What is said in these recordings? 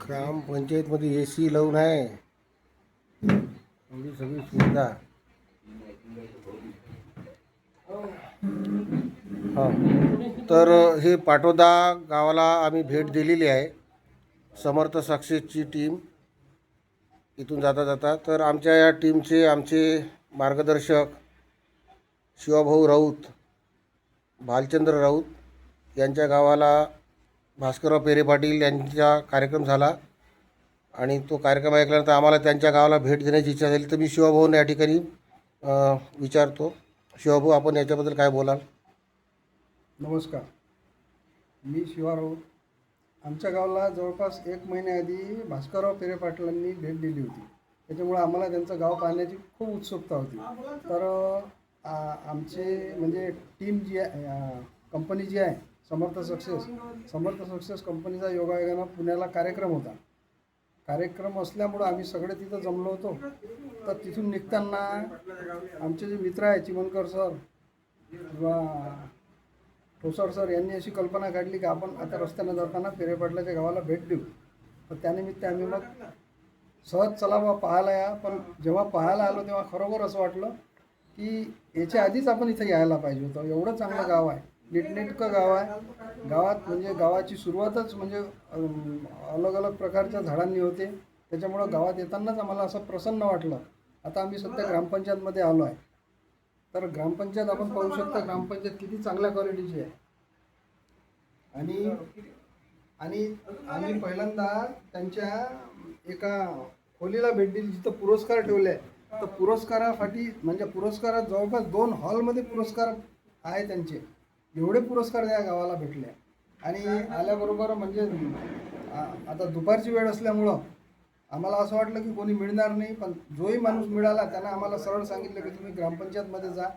ग्रामपंचायतमध्ये AC लावून आहे, एवढी सगळी सुविधा. हां, तर हे पाटोदा गावाला आम्ही भेट दिलेली आहे. समर्थ सक्सेसची टीम इथून जाता जाता. तर आमच्या या टीमचे आमचे मार्गदर्शक शिवाभाऊ राऊत, भालचंद्र राऊत यांच्या गावाला भास्करराव पेरे पाटील यांचा कार्यक्रम झाला आणि तो कार्यक्रम ऐकल्यानंतर आम्हाला त्यांच्या गावाला भेट देण्याची इच्छा झाली. तर मी शिवाभाऊंना या ठिकाणी विचारतो. शिवाभाऊ, आपण याच्याबद्दल काय बोलाल? नमस्कार, मी शिवा राऊत. आमच्या गावाला जवळपास 1 महिन्याआधी भास्करराव पेरे पाटलांनी भेट दिली होती. त्याच्यामुळे आम्हाला त्यांचं गाव पाहण्याची खूप उत्सुकता होती. तर आमचे म्हणजे टीम जी आहे, कंपनी जी आहे समर्थ सक्सेस कंपनीचा योगायोगानं पुण्याला कार्यक्रम होता. कार्यक्रम असल्यामुळं आम्ही सगळे तिथं जमलो होतो. तर तिथून निघताना आमचे जे मित्र आहे चिमनकर सर किंवा ठोसर सर यांनी अशी कल्पना काढली की आपण आता रस्त्यानं जाताना पेरे पाटलाच्या गावाला भेट देऊ. तर त्यानिमित्त आम्ही मग सहज चला पाहायला या. पण जेव्हा पाहायला आलो तेव्हा खरोखर असं वाटलं की याच्या आधीच आपण इथं यायला पाहिजे होतं. एवढं चांगलं गाव आहे, नीटनेटकं गाव आहे. गावात म्हणजे गावाची सुरुवातच म्हणजे अलग अलग प्रकारच्या झाडांनी होते. त्याच्यामुळं गावात येतानाच आम्हाला असं प्रसन्न वाटलं. आता आम्ही सध्या ग्रामपंचायतमध्ये आलो आहे. तर ग्रामपंचायत आपण पाहू शकता, ग्रामपंचायत किती चांगल्या क्वालिटीची आहे. आणि आम्ही पहिल्यांदा त्यांच्या एका खोलीला भेट दिली जिथं पुरस्कार ठेवले आहे. तर पुरस्कारासाठी म्हणजे पुरस्कारात जवळपास 2 हॉलमध्ये पुरस्कार आहे त्यांचे. एवढे पुरस्कार त्या गावाला भेटले. आणि आल्याबरोबर म्हणजे आता दुपारची वेळ असल्यामुळं आम्हाला असं वाटलं की कोणी मिळणार नाही. पण जोही माणूस मिळाला त्यानं आम्हाला सरळ सांगितलं की तुम्ही ग्रामपंचायतमध्ये जा.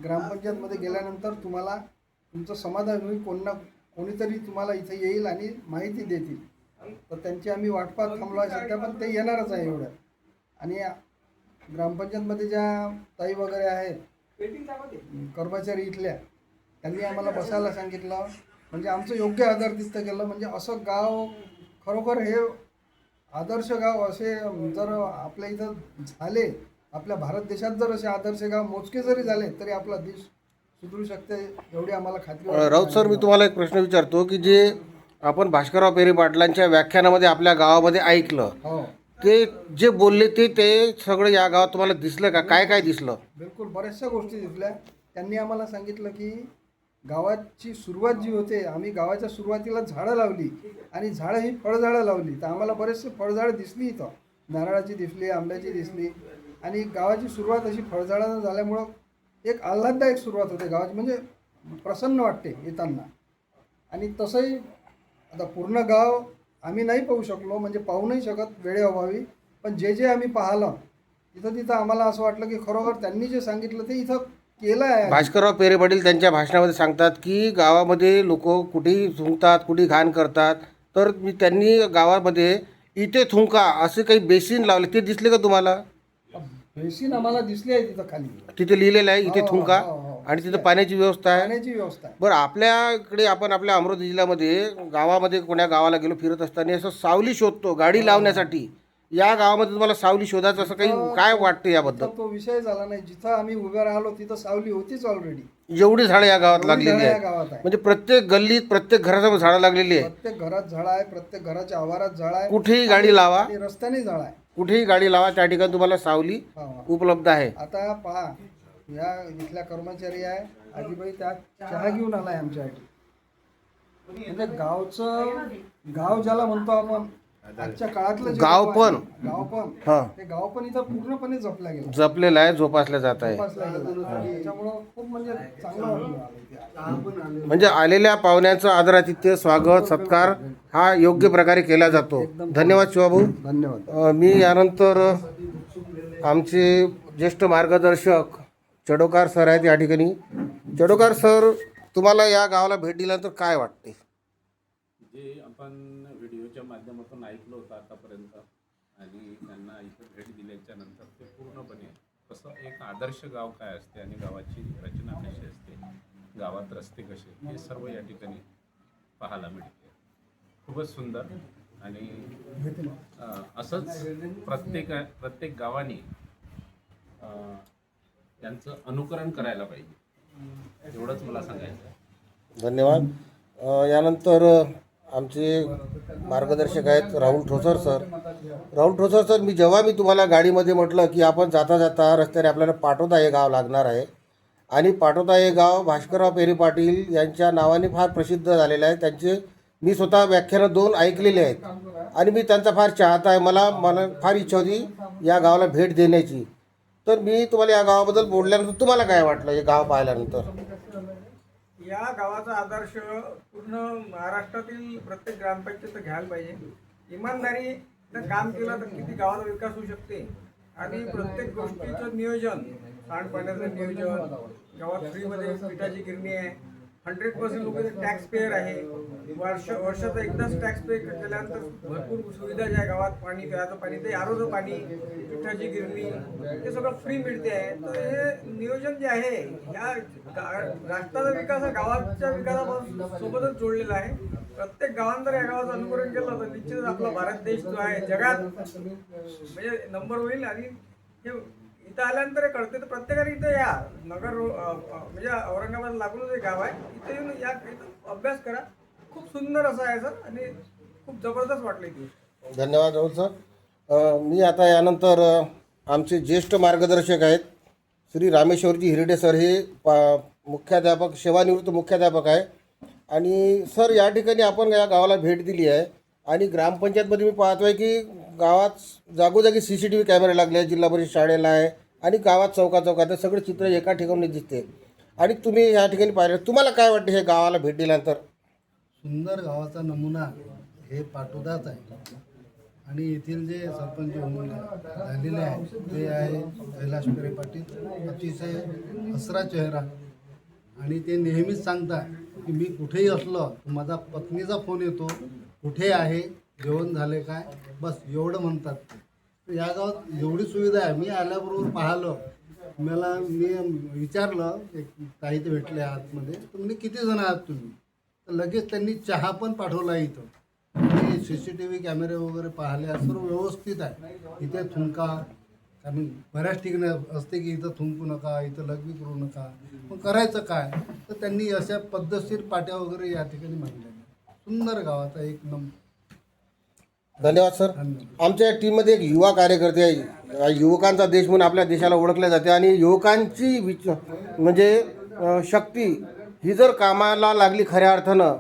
ग्रामपंचायतमध्ये गेल्यानंतर तुम्हाला तुमचं समाधान होईल. कोणीतरी तुम्हाला इथे येईल आणि माहिती देतील. तर त्यांची आम्ही वाट पाहत थांबलो आहे सध्या, पण ते येणारच आहे एवढं. आणि ग्रामपंचायतमध्ये ज्या ताई वगैरे आहेत कर्मचारी इथल्या, त्यांनी आम्हाला बसायला सांगितलं. म्हणजे आमचं योग्य आदरातिथ्य केलं. म्हणजे असं गाव खरोखर हे आदर्श गाव असे जर आपल्या इथं झाले, आपल्या भारत देशात जर असे आदर्श गाव मोजके जरी झाले तरी आपला देश सुधरू शकते एवढी आम्हाला खात्री वाटते. राऊत सर, मी तुम्हाला एक प्रश्न विचारतो की जे आपण भास्करराव पेरे पाटलांच्या व्याख्यानामध्ये आपल्या गावामध्ये ऐकलं, हो, ते जे बोलले ते सगळं या गावात तुम्हाला दिसलं का? काय काय दिसलं? बिलकुल बऱ्याचशा गोष्टी दिसल्या. त्यांनी आम्हाला सांगितलं की गावाची सुरुवात जी होते, आम्ही गावाच्या सुरुवातीला झाडं लावली आणि झाडं ही फळझाडं लावली. तर आम्हाला बरेचसे फळझाडं दिसली इथं. नारळाची दिसली, आंब्याची दिसली. आणि गावाची सुरुवात अशी फळझाडानं झाल्यामुळं एक आल्हाददायक सुरुवात होते गावाची. म्हणजे प्रसन्न वाटते येताना. आणि तसंही आता पूर्ण गाव आम्ही नाही पाहू शकलो, म्हणजे पाहू नाही शकत वेळेअभावी. पण जे आम्ही पाहिलं तिथं आम्हाला असं वाटलं की खरोखर त्यांनी जे सांगितलं ते इथं केलं आहे. भास्करराव पेरे पाटील त्यांच्या भाषणामध्ये सांगतात की गावामध्ये लोक कुठेही थुंकतात, कुठेही घाण करतात. तर त्यांनी गावामध्ये इथे थुंका असे काही बेसिन लावले, ते दिसले का तुम्हाला? बेसिन आम्हाला दिसली आहे तिथं खाली. तिथे लिहिलेलं आहे इथे थुंका. आणि तिथं पाण्याची व्यवस्था आहे. पाण्याची व्यवस्था आहे. बरं, आपल्याकडे आपण आपल्या अमरावती जिल्ह्यामध्ये गावामध्ये कोण्या गावाला गेलो फिरत असताना असं सावली शोधतो गाडी लावण्यासाठी. या गावामध्ये तुम्हाला सावली शोधायचं असं काही काय वाटतं याबद्दल? तो विषय झाला नाही. जिथं आम्ही उभे राहिलो तिथं सावली होतीच ऑलरेडी. एवढी झाडं या गावात लागलेली आहेत. गावात आहे. म्हणजे प्रत्येक गल्लीत प्रत्येक घरासमोर झाडं लागलेली आहे. प्रत्येक घरात झाड आहे, प्रत्येक घराच्या आवारात झाड आहे. कुठेही गाडी लावा, रस्त्याने झाड आहे. कुठेही गाडी लावा, त्या ठिकाणी तुम्हाला सावली उपलब्ध आहे. आता पहा, या इथल्या कर्मचारी आहे आजीबाई, त्या चहा घेऊन आलाय आमच्यासाठी. म्हणजे गाव ज्याला म्हणतो आपण आजच्या काळातलं गाव पण ते गाव पण इथं पूर्णपणे जपलेलं आहे, जोपासलं जात आहे. त्याच्यामुळं खूप म्हणजे चांगलं वाटलं. म्हणजे आलेल्या पाहुण्यांचं आदरातिथ्य, स्वागत, सत्कार हा योग्य प्रकारे केला जातो. धन्यवाद शिवाभाऊ. धन्यवाद. मी यानंतर आमचे ज्येष्ठ मार्गदर्शक चडोकार सर आहेत या ठिकाणी. चडोकार सर, तुम्हाला या गावाला भेट दिल्यानंतर काय वाटते? जे आपण व्हिडिओच्या माध्यमातून ऐकलं होतं आतापर्यंत आणि त्यांना इथं भेट दिल्याच्या नंतर ते पूर्णपणे कसं एक आदर्श गाव काय असते आणि गावाची रचना कशी असते, गावात रस्ते कसे, हे सर्व या ठिकाणी पाहायला मिळते. खूपच सुंदर. आणि असंच प्रत्येक गावाने त्यांचं अनुकरण करायला पाहिजे, एवढंच मला सांगायचं आहे. धन्यवाद. यानंतर आमचे मार्गदर्शक आहेत राहुल ठोसर सर. राहुल ठोसर सर, जेव्हा मी तुम्हाला गाडीमध्ये म्हटलं की आपण जाता जाता रस्त्याने आपल्याला पाटोदा हे गाव लागणार आहे आणि पाटोदा हे गाव भास्करराव पेरे पाटील यांच्या नावाने फार प्रसिद्ध झालेलं आहे. त्यांचे मी स्वतः व्याख्यानं 2 ऐकलेले आहेत आणि मी त्यांचा फार चाहता आहे. मला फार इच्छा होती या गावाला भेट देण्याची. तर मी तुम्हाला या गावाबद्दल बोलल्यानंतर तुम्हाला काय वाटलं हे गाव पाहिल्यानंतर? या गावाचा आदर्श पूर्ण महाराष्ट्रातील प्रत्येक ग्रामपंचायत घ्यायला पाहिजे. इमानदारीनं काम केलं तर किती गावाचा विकास होऊ शकते. आणि प्रत्येक गोष्टीचं नियोजन, सांडपाण्याचं नियोजन, गावात फ्रीमध्ये पिठाची गिरणी आहे, 100% लोक टॅक्स पेअर आहे, वर्षाचा एकदाच टॅक्स पे केल्यानंतर भरपूर सुविधा ज्या गावात, पाणी, प्यायचं पाणी, ते आरोचं पाणी, पिठाची गिरणी, हे सगळं फ्री मिळते आहे. तर हे नियोजन जे आहे ह्या राष्ट्राचा विकास हा गावाच्या विकासासोबतच जोडलेला आहे. प्रत्येक गावानं जर या गावाचं अनुकरण केलं तर निश्चितच आपला भारत देश जो आहे जगात म्हणजे नंबर होईल. आणि हे इथं आल्यानंतर हे कळते. तर प्रत्येकाने इथं या नगर म्हणजे औरंगाबाद लागून जे गाव आहे इथे येऊन इथं अभ्यास करा. खूप सुंदर असं आहे सर आणि खूप जबरदस्त वाटलं इथे. धन्यवाद राहुल सर. मी आता यानंतर आमचे ज्येष्ठ मार्गदर्शक आहेत श्री रामेश्वरजी हिरडे सर. हे मुख्याध्यापक, सेवानिवृत्त मुख्याध्यापक आहे. आणि सर, या ठिकाणी आपण या गावाला भेट दिली आहे आणि ग्रामपंचायतमध्ये मी पाहतो आहे की गावात जागोजागी CCTV कॅमेरे लागले आहे, जिल्हा परिषद शाळेला आहे आणि गावात चौकात सगळे चित्र एका ठिकाणी दिसते. आणि तुम्ही या ठिकाणी पाहिलं, तुम्हाला काय वाटते हे गावाला भेट दिल्यानंतर? सुंदर गावाचा नमुना हे पाटोदाच आहे. आणि येथील जे सरपंच होऊन झालेले आहे ते आहे कैलाश पेरे पाटील. अतिशय हसरा चेहरा. आणि ते नेहमीच सांगतात की मी कुठेही असलो माझा पत्नीचा फोन येतो, कुठे आहे, जेवण झाले काय, बस एवढं म्हणतात. तर या गावात एवढी सुविधा आहे. मी आल्याबरोबर पाहिलं, मी विचारलं एक ताई ते भेटले आतमध्ये, तर म्हणजे किती जण आहात तुम्ही? तर लगेच त्यांनी चहा पण पाठवला इथं. आणि CCTV कॅमेरे वगैरे पाहिले, सर्व व्यवस्थित आहे. इथे थुंका, कारण बऱ्याच ठिकाणी असते की इथं थुंकू नका, इथं लघवी करू नका, मग करायचं काय? तर त्यांनी अशा पद्धतशीर पाट्या वगैरे या ठिकाणी मांडल्या. सुंदर गावाचा एक नंबर. धन्यवाद सर. आमच्या टीममध्ये एक युवा कार्यकर्ते आहे. युवकांचा देश म्हणून आपल्या देशाला ओळखले जाते आणि युवकांची म्हणजे शक्ती ही जर कामाला लागली खऱ्या अर्थानं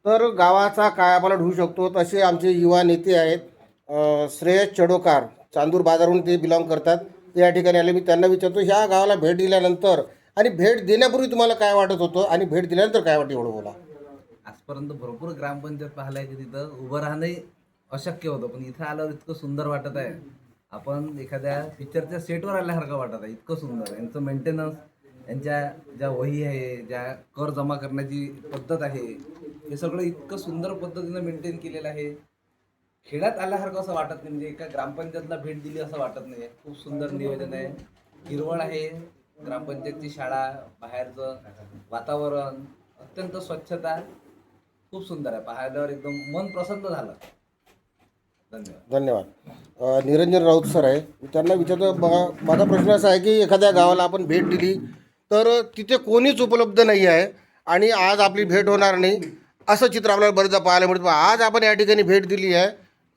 तर गावाचा कायापालट होऊ शकतो. तसे आमचे युवा नेते आहेत श्रेयस चडोकार, चांदूर बाजारहून ते बिलॉंग करतात. ते या ठिकाणी आले. मी त्यांना विचारतो, ह्या गावाला भेट दिल्यानंतर आणि भेट देण्यापूर्वी तुम्हाला काय वाटत होतं आणि भेट दिल्यानंतर काय वाटतं, एवढं बोला. आजपर्यंत भरपूर ग्रामपंचायत पाहिलं आहे की तिथं उभं राहणंही अशक्य होतं, पण इथं आल्यावर इतकं सुंदर वाटत आहे. आपण एखाद्या पिक्चरच्या सेटवर आल्यासारखं वाटत आहे. इतकं सुंदर आहे यांचं मेंटेनन्स, यांच्या ज्या वही आहे, ज्या कर जमा करण्याची पद्धत आहे, हे सगळं इतकं सुंदर पद्धतीनं मेंटेन केलेलं आहे. खेड्यात आल्यासारखं असं वाटत नाही, म्हणजे एका ग्रामपंचायतला भेट दिली असं वाटत नाही. खूप सुंदर नियोजन आहे. हिरवळ आहे, ग्रामपंचायतची शाळा, बाहेरचं वातावरण, अत्यंत स्वच्छता, खूप सुंदर आहे. पाहिल्यावर एकदम मन प्रसन्न झालं. धन्यवाद. निरंजन राऊत सर आहे. मी त्यांना विचारतो, माझा प्रश्न असा आहे की एखाद्या गावाला आपण भेट दिली तर तिथे कोणीच उपलब्ध नाही आहे आणि आज आपली भेट होणार नाही असं चित्र आपल्याला बरेचदा पाहायला मिळतं. आज आपण या ठिकाणी भेट दिली आहे,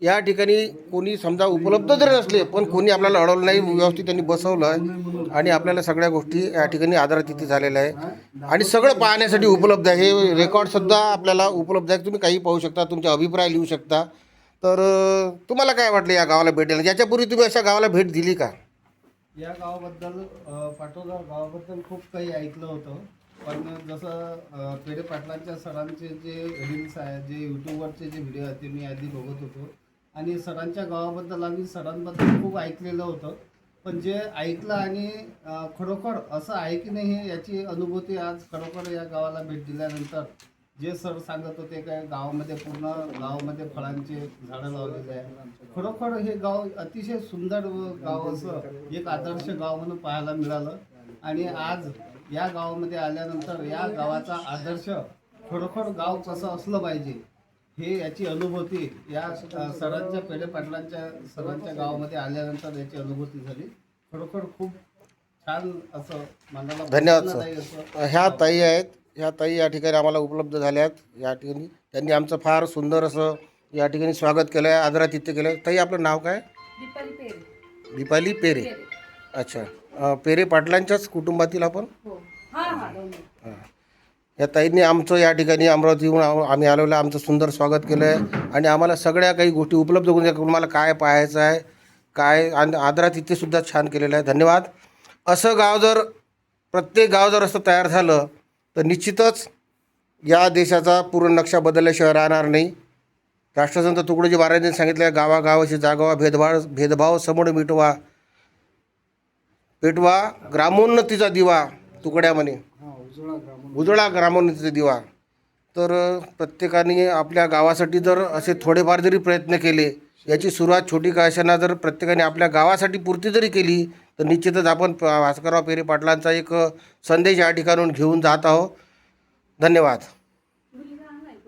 या ठिकाणी कोणी समजा उपलब्ध जरी नसले पण कोणी आपल्याला अडवलं नाही, व्यवस्थित त्यांनी बसवलं आहे आणि आपल्याला सगळ्या गोष्टी या ठिकाणी आदरातिथ्य झालेलं आहे आणि सगळं पाहण्यासाठी उपलब्ध आहे. हे रेकॉर्डसुद्धा आपल्याला उपलब्ध आहे. तुम्ही काही पाहू शकता, तुमचे अभिप्राय लिहू शकता. तर तुम्हाला काय वाटलं या गावाला भेट द्यायला? याच्यापूर्वी तुम्ही अशा गावाला भेट दिली का? या गावाबद्दल पाटोदा गावाबद्दल खूप काही ऐकलं होतं, पण जसं पेरे पाटलांच्या सरांचे जे रील्स आहेत, जे यूट्यूबवरचे जे व्हिडिओ आहेत ते मी आधी बघत होतो आणि सरांच्या गावाबद्दल आणि सरांबद्दल खूप ऐकलेलं होतं. पण जे ऐकलं आणि खरोखर असं आहे की नाही हे याची अनुभूती आज खरोखर या गावाला भेट दिल्यानंतर जे सर सांगत होते काय गावामध्ये पूर्ण गावामध्ये फळांचे झाडं लावलेले आहे. खरोखर हे गाव अतिशय सुंदर गाव असं एक आदर्श गाव म्हणून पाहायला मिळालं. आणि आज या गावामध्ये आल्यानंतर या गावाचा आदर्श खरोखर गाव कसं असलं पाहिजे हे याची अनुभूती या सरांच्या पेढे पाटलांच्या सरांच्या गावामध्ये आल्यानंतर याची अनुभूती झाली. खरोखर खूप छान असं मनाला धन्यवाद प्रसन्नदायी सर. असं ह्या ताई आहेत, ह्या ताई या ठिकाणी आम्हाला उपलब्ध झाल्या आहेत. या ठिकाणी त्यांनी आमचं फार सुंदर असं या ठिकाणी स्वागत केलं आहे, आदरातिथ्य केलं आहे. ताई आपलं नाव काय? दीपाली पेरे. दीपाली पेरे. अच्छा, पेरे पाटलांच्याच कुटुंबातील आपण? हो. हां हां दोन्ही. हां. या ताईंनी आमचं या ठिकाणी अमरावतीहून आम्ही आलेलं आमचं सुंदर स्वागत केलं आहे आणि आम्हाला सगळ्या काही गोष्टी उपलब्ध करून द्या. तुम्हाला काय पाहायचं आहे काय आणि आदरातिथ्यसुद्धा छान केलेलं आहे. धन्यवाद. असं गाव जर प्रत्येक गाव जर असं तयार झालं तर निश्चितच या देशाचा पूर्ण नक्षा बदलल्याशिवाय राहणार नाही. राष्ट्रसंत तुकडोजी महाराजांनी सांगितलं, गावागावाशी जागावा भेदभाव समोर मिटवा, पेटवा ग्रामोन्नतीचा दिवा तुकड्या म्हणे, उजळा ग्रामोन्नतीचा दिवा. तर प्रत्येकाने आपल्या गावासाठी जर असे थोडेफार जरी प्रयत्न केले, याची सुरुवात छोटी का अशांना जर प्रत्येकाने आपल्या गावासाठी पूर्ती जरी केली तर निश्चितच आपण भास्करराव पेरे पाटलांचा एक संदेश या ठिकाणून घेऊन जात आहोत. धन्यवाद.